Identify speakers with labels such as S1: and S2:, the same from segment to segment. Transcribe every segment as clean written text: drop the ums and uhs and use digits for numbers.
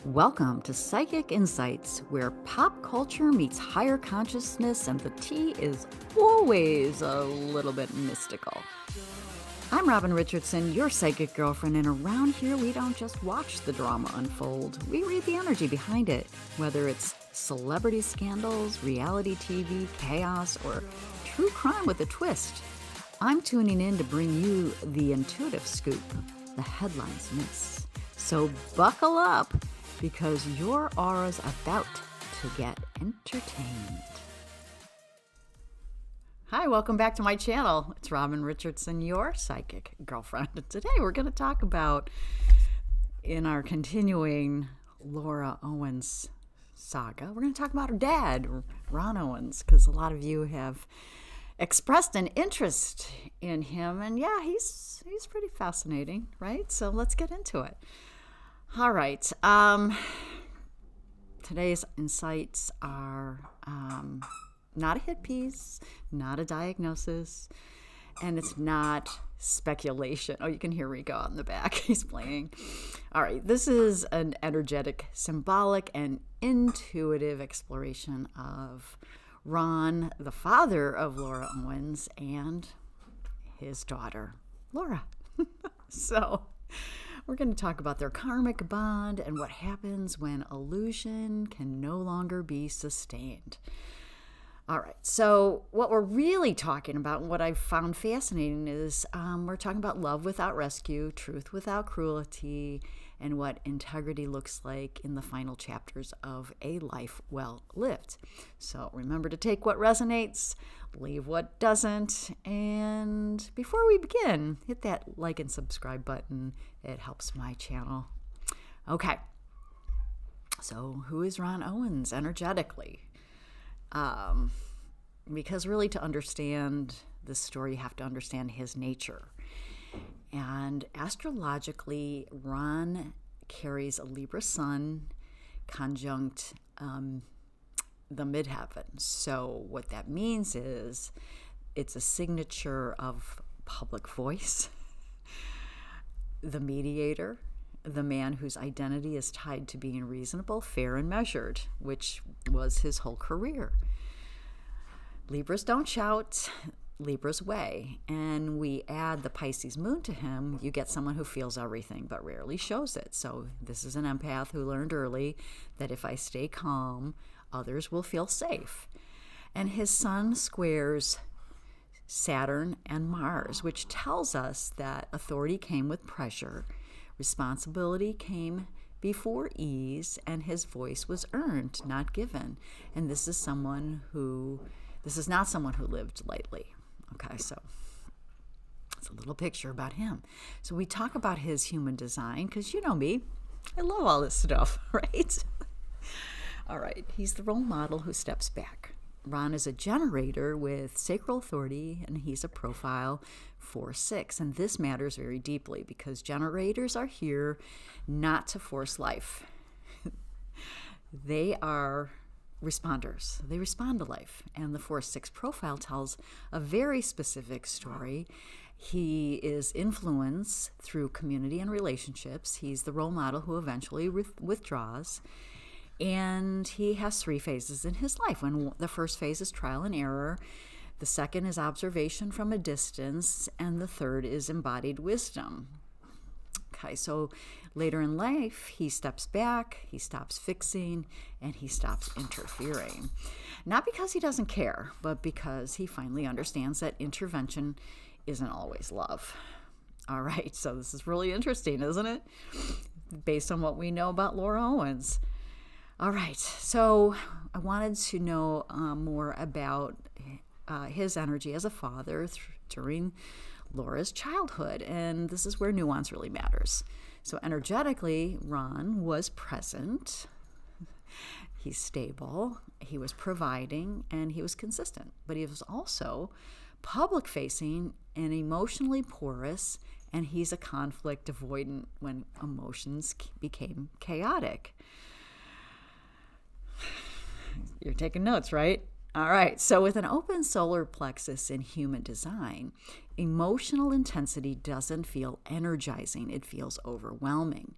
S1: Welcome to Psychic Insights, where pop culture meets higher consciousness and the tea is always a little bit mystical. I'm Robin Richardson, your psychic girlfriend, and around here we don't just watch the drama unfold, we read the energy behind it, whether it's celebrity scandals, reality TV, chaos, or true crime with a twist. I'm tuning in to bring you the intuitive scoop the headlines miss. So buckle up, because your aura's about to get entertained. Hi, welcome back to my channel. It's Robin Richardson, your psychic girlfriend. Today we're going to talk about, in our continuing Ronn Owens saga, we're going to talk about her dad, Ronn Owens, because a lot of you have expressed an interest in him, and yeah, he's pretty fascinating, right? So let's get into it. All right. Today's insights are not a hit piece, not a diagnosis, and it's not speculation. Oh, you can hear Rico out in the back. He's playing. All right. This is an energetic, symbolic, and intuitive exploration of Ronn, the father of Ronn Owens, and his daughter, Laura. So we're going to talk about their karmic bond and what happens when illusion can no longer be sustained. All right, so what we're really talking about, and what I've found fascinating, is we're talking about love without rescue, truth without cruelty, and what integrity looks like in the final chapters of a life well lived. So remember to take what resonates, leave what doesn't, and before we begin, hit that like and subscribe button. It helps my channel. Okay, so who is Ronn Owens energetically? Because really, to understand this story, you have to understand his nature. And astrologically, Ronn carries a Libra sun conjunct the midheaven. So what that means is it's a signature of public voice, the mediator, the man whose identity is tied to being reasonable, fair, and measured, which was his whole career. Libras don't shout, Libra's way. And we add the Pisces moon to him, you get someone who feels everything but rarely shows it. So this is an empath who learned early that if I stay calm, others will feel safe. And his sun squares Saturn and Mars, which tells us that authority came with pressure, responsibility came before ease, and his voice was earned, not given. And this is not someone who lived lightly. Okay, so it's a little picture about him. So we talk about his human design, because you know me, I love all this stuff, right? All right, he's the role model who steps back. Ronn is a generator with sacral authority, and he's a profile 4/6. And this matters very deeply because generators are here not to force life. They are responders. They respond to life. And the 4/6 profile tells a very specific story. He is influenced through community and relationships. He's the role model who eventually withdraws. And he has 3 phases in his life. When the first phase is trial and error, the second is observation from a distance, and the third is embodied wisdom. Okay, so later in life, he steps back, he stops fixing, and he stops interfering. Not because he doesn't care, but because he finally understands that intervention isn't always love. All right, so this is really interesting, isn't it? Based on what we know about Ronn Owens. All right, so I wanted to know more about his energy as a father during Laura's childhood, and this is where nuance really matters. So energetically, Ronn was present, he's stable, he was providing, and he was consistent, but he was also public-facing and emotionally porous, and he's a conflict avoidant when emotions became chaotic. You're taking notes, right? All right, so with an open solar plexus in human design, emotional intensity doesn't feel energizing, it feels overwhelming.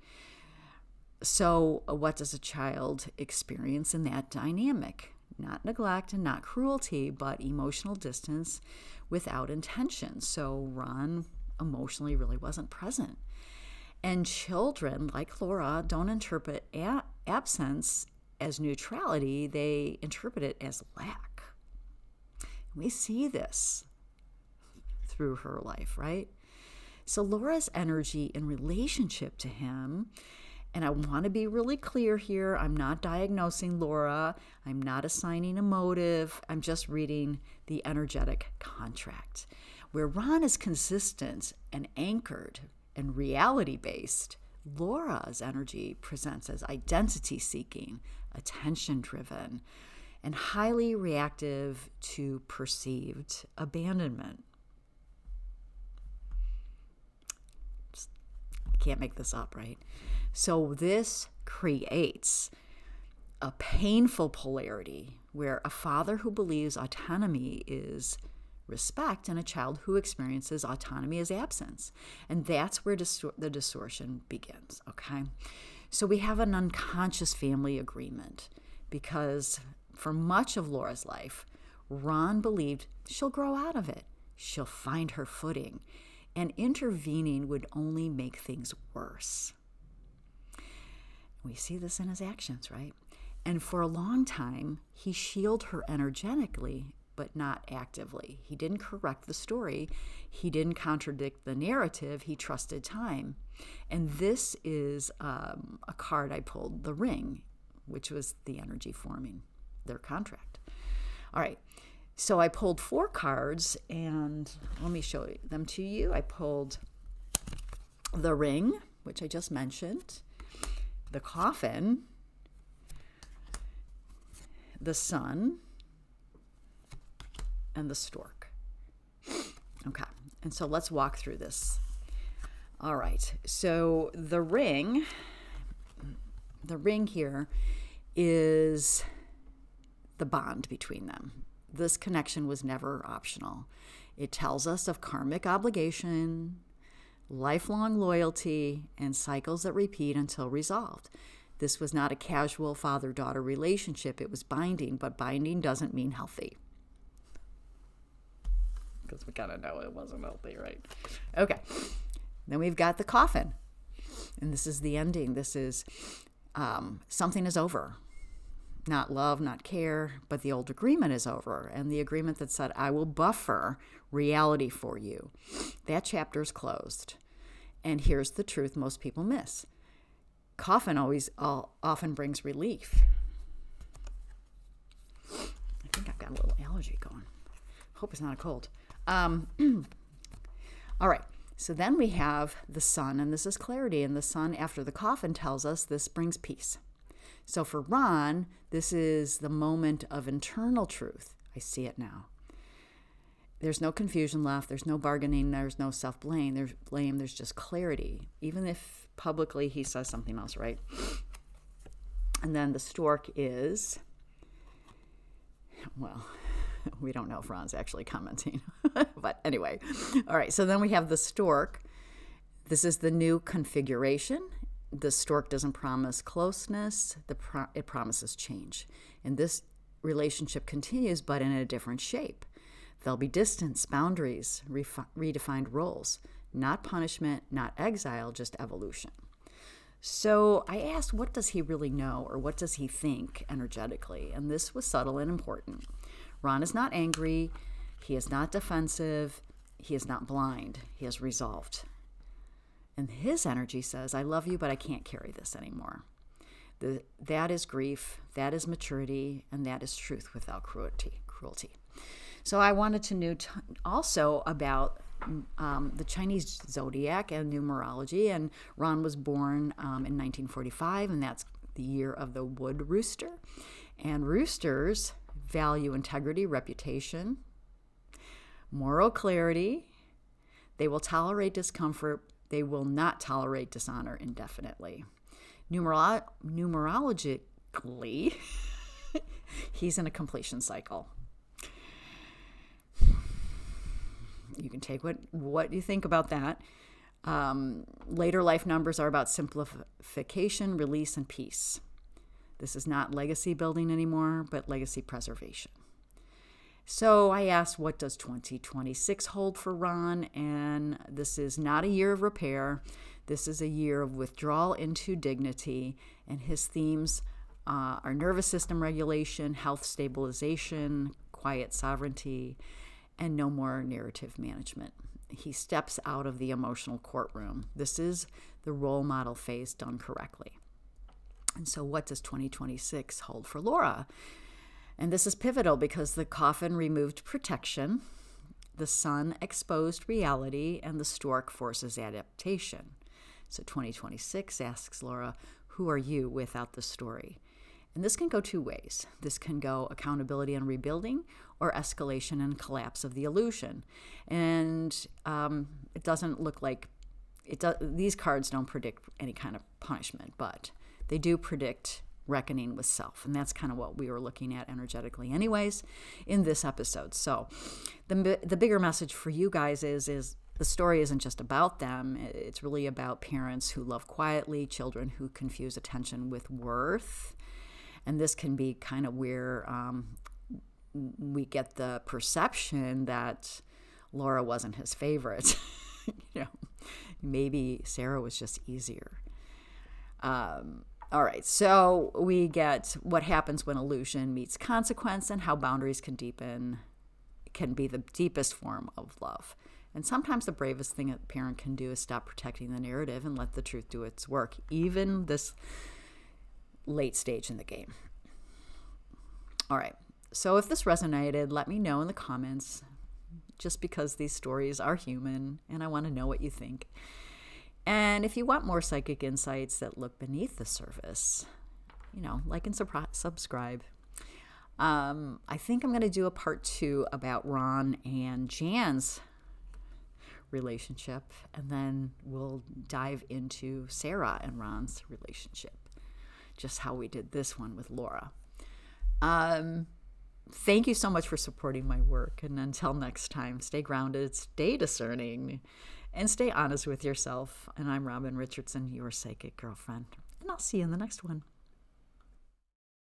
S1: So what does a child experience in that dynamic? Not neglect and not cruelty, but emotional distance without intention. So Ronn emotionally really wasn't present. And children, like Laura, don't interpret absence as neutrality. They interpret it as lack. We see this through her life, right? So Laura's energy in relationship to him, and I want to be really clear here, I'm not diagnosing Laura, I'm not assigning a motive, I'm just reading the energetic contract. Where Ronn is consistent and anchored and reality-based, Laura's energy presents as identity-seeking, attention-driven, and highly reactive to perceived abandonment. I can't make this up, right? So this creates a painful polarity where a father who believes autonomy is respect and a child who experiences autonomy as absence. And that's where the distortion begins, okay? So we have an unconscious family agreement because for much of Laura's life, Ronn believed she'll grow out of it. She'll find her footing. And intervening would only make things worse. We see this in his actions, right? And for a long time, he shielded her energetically, but not actively. He didn't correct the story. He didn't contradict the narrative. He trusted time. And this is a card I pulled, the ring, which was the energy forming their contract. All right. So I pulled 4 cards, and let me show them to you. I pulled the ring, which I just mentioned, the coffin, the sun, and the stork. Okay, and so let's walk through this. All right, so the ring here is the bond between them. This connection was never optional. It tells us of karmic obligation, lifelong loyalty, and cycles that repeat until resolved. This was not a casual father-daughter relationship. It was binding, but binding doesn't mean healthy. Because we kind of know it wasn't healthy, right? Okay. Then we've got the coffin. And this is the ending. This is something is over. Not love, not care, but the old agreement is over. And the agreement that said, I will buffer reality for you. That chapter is closed. And here's the truth most people miss. Coffin often brings relief. I think I've got a little allergy going. Hope it's not a cold. All right. So then we have the sun, and this is clarity. And the sun, after the coffin, tells us this brings peace. So for Ronn, this is the moment of internal truth. I see it now. There's no confusion left. There's no bargaining. There's no self-blame. There's just clarity, even if publicly he says something else, right? And then the stork is, well, we don't know if Ronn's actually commenting. But anyway, all right. So then we have the stork. This is the new configuration. The stork doesn't promise closeness. It promises change. And this relationship continues, but in a different shape. There'll be distance, boundaries, redefined roles. Not punishment, not exile, just evolution. So I asked, what does he really know, or what does he think energetically? And this was subtle and important. Ronn is not angry. He is not defensive. He is not blind. He is resolved. And his energy says, I love you, but I can't carry this anymore. That is grief, that is maturity, and that is truth without cruelty. So I wanted to know also about the Chinese zodiac and numerology. And Ronn was born in 1945, and that's the year of the wood rooster. And roosters value integrity, reputation, moral clarity. They will tolerate discomfort. They will not tolerate dishonor indefinitely. Numerologically, he's in a completion cycle. You can take what you think about that. Later life numbers are about simplification, release, and peace. This is not legacy building anymore, but legacy preservation. So I asked, what does 2026 hold for Ronn? And this is not a year of repair. This is a year of withdrawal into dignity. And his themes are nervous system regulation, health stabilization, quiet sovereignty, and no more narrative management. He steps out of the emotional courtroom. This is the role model phase done correctly. And so what does 2026 hold for Laura? And this is pivotal because the Coffin removed protection, the sun exposed reality, and the Stork forces adaptation. So 2026 asks Laura, who are you without the story? And this can go two ways. This can go accountability and rebuilding, or escalation and collapse of the illusion. And it doesn't look like, these cards don't predict any kind of punishment, but they do predict reckoning with self. And that's kind of what we were looking at energetically anyways in this episode. So the bigger message for you guys is the story isn't just about them. It's really about parents who love quietly, children who confuse attention with worth. And this can be kind of where we get the perception that Laura wasn't his favorite. Maybe Sarah was just easier. All right, so we get what happens when illusion meets consequence and how boundaries can be the deepest form of love. And sometimes the bravest thing a parent can do is stop protecting the narrative and let the truth do its work, even this late stage in the game. All right, so if this resonated, let me know in the comments, just because these stories are human and I want to know what you think. And if you want more psychic insights that look beneath the surface, like and subscribe. I think I'm going to do a part 2 about Ronn and Jan's relationship, and then we'll dive into Sarah and Ronn's relationship, just how we did this one with Laura. Thank you so much for supporting my work, and until next time, stay grounded, stay discerning, and stay honest with yourself. And I'm Robin Richardson, your psychic girlfriend. And I'll see you in the next one.